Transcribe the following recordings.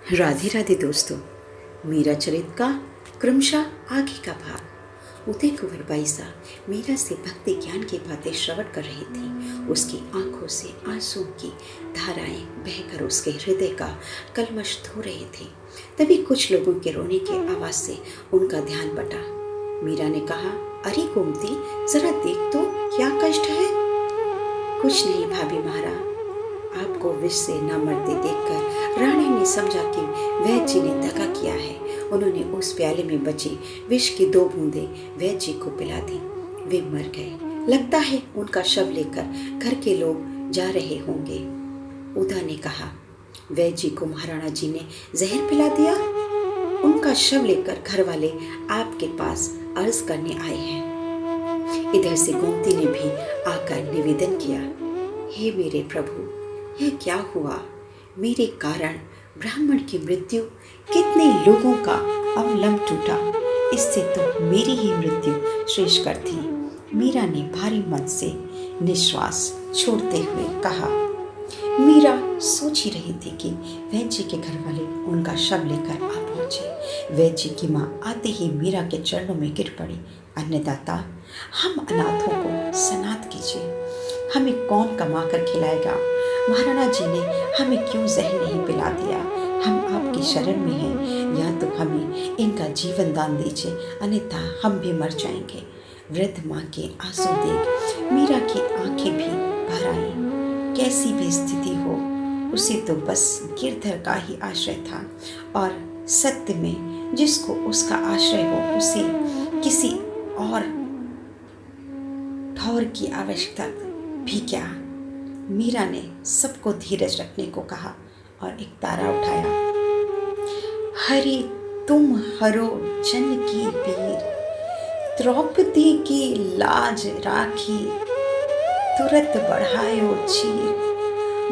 राधे राधे दोस्तों। मीरा चरित का क्रमशः आगे का भाग। उदय कुंवर बाईसा मीरा से भक्ति ज्ञान की बातें श्रवण कर रही थी। उसकी आंखों से आंसू की धाराएं बहकर उसके हृदय का कलमश धो रही थी। तभी कुछ लोगों के रोने की आवाज से उनका ध्यान बटा। मीरा ने कहा, अरे गोमती, जरा देख तो क्या कष्ट है। कुछ नहीं भाभी महाराज, आपको विष से न मरते देखकर रानी ने समझा कि वैद्य जी ने दगा किया है। उन्होंने उस प्याले में बची विष की 2 बूंदें वैद्य जी को पिला दी। वे मर गए। लगता है उनका शव लेकर घर के लोग जा रहे होंगे। उदा ने कहा, वैद्य जी को महाराणा जी ने जहर पिला दिया। उनका शव लेकर घर वाले आपके पास अर्ज करने आए हैं। इधर से गोमती ने भी आकर निवेदन किया, हे मेरे प्रभु, यह क्या हुआ? मेरे कारण ब्राह्मण की मृत्यु, कितने लोगों का अवलंब टूटा। इससे तो मेरी ही मृत्यु श्रेष्ठकर थी। मीरा ने भारी मन से निश्वास छोड़ते हुए कहा। मीरा सोच ही रही थी कि वैद्य जी के घर वाले उनका शव लेकर आ पहुंचे। वैद्य जी की माँ आते ही मीरा के चरणों में गिर पड़ी। अन्नदाता, हम अनाथों को सनाथ कीजिए। हमें कौन कमा कर खिलाएगा? महाराणा जी ने हमें क्यों जहर नहीं पिला दिया? हम आपकी शरण में हैं, या तो हमें इनका जीवन दान दीजिए, अन्यथा हम भी मर जाएंगे। वृद्ध माँ के आंसू देख मीरा की आंखें भी भर आईं। कैसी भी स्थिति हो, उसे तो बस गिरधर का ही आश्रय था, और सत्य में जिसको उसका आश्रय हो उसे किसी और ठौर की आवश्यकता भी क्या। मीरा ने सबको धीरज रखने को कहा और एक तारा उठाया। हरि तुम हरो जन की पीर, द्रौपदी की लाज राखी, तुरत बढ़ायो चीर।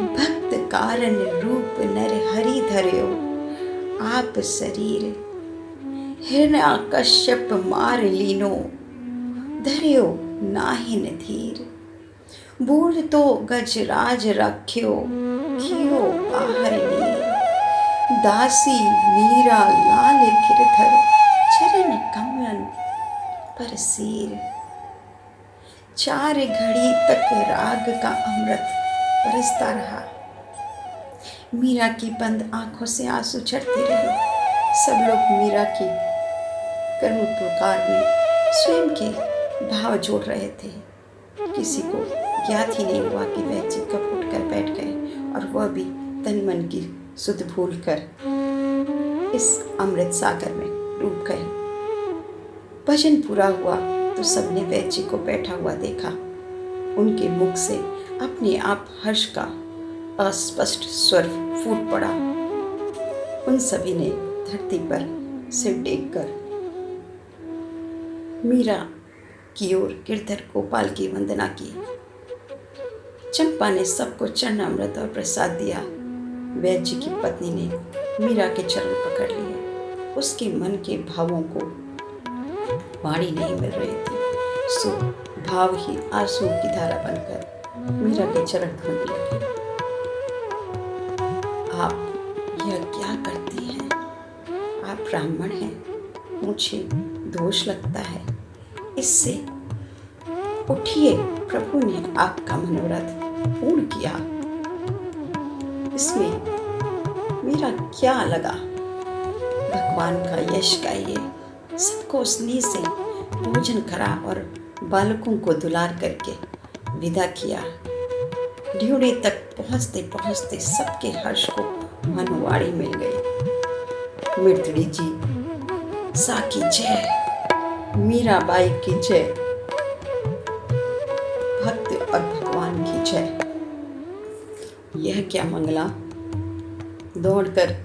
भक्त कारण रूप नर हरि धर्यो, आप शरीर। हिरण्यकश्यप मार लीनो, धर्यो नाहिन धीर। बूढ़ तो गजराज रख्यो, खियो बाहर नीर। दासी मीरा लाल गिरधर, चरण कमल पर सिर। 4 घड़ी तक राग का अमृत बरसता रहा। मीरा की बंद आंखों से आंसू झरते रहे। सब लोग मीरा की करुण पुकार में स्वयं के भाव जोड़ रहे थे। किसी को ज्ञात ही नहीं हुआ कि वैद्य जी कब उठकर बैठ गए, और वह भी तन मन की सुध भूल कर इस अमृत सागर में डूब गए। भजन पूरा हुआ तो सबने वैद्य जी को बैठा हुआ देखा। उनके मुख से अपने आप हर्ष का अस्पष्ट स्वर फूट पड़ा। उन सभी ने धरती पर सिर टेक कर मीरा की ओर गिरधर गोपाल की वंदना की। चंपा ने सबको चरण अमृत और प्रसाद दिया। वैद्य जी की पत्नी ने मीरा के चरण पकड़ लिए। उसके मन के भावों को वाणी नहीं मिल रही थी, सो भाव ही आंसुओं की धारा बनकर मीरा के चरण धोने लगे। आप यह क्या करती हैं? आप ब्राह्मण हैं, मुझे दोष लगता है। इससे उठिए, प्रभु ने आपका मनोरथ पूर्ण किया। इसमें मेरा क्या लगा? भगवान का यश गाइए। सबको स्नेह से भोजन करा और बालकों को दुलार करके विदा किया। ड्योढ़े तक पहुँचते पहुँचते सबके हर्ष को मनवाड़ी मिल गई। मृतड़ी जी सा की जय, मीराबाई की जय, भक्त और भगवान की जय। यह क्या मंगला? दौड़कर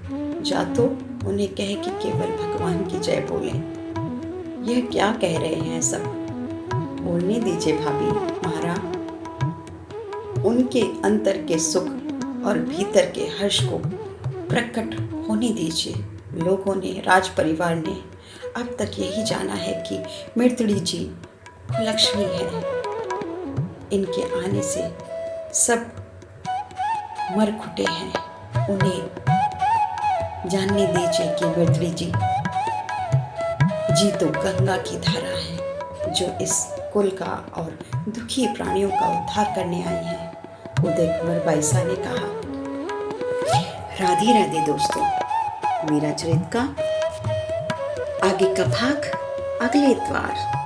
जा तो उन्हें कहे कि केवल भगवान की जय बोलें। यह क्या कह रहे हैं सब? बोलने दीजिए भाभी महाराज। उनके अंतर के सुख और भीतर के हर्ष को प्रकट होने दीजिए। लोगों ने, राज परिवार ने अब तक यही जाना है कि मृतड़ी जी लक्ष्मी है। इनके आने से सब मर खुटे हैं। उन्हें जानने दीजिए कि बिरदरी जी तो गंगा की धारा है जो इस कुल का और दुखी प्राणियों का उद्धार करने आई है। उदय कुंवर बाईसा ने कहा। राधे राधे दोस्तों, मीरा चरित का आगे का भाग अगले इतवार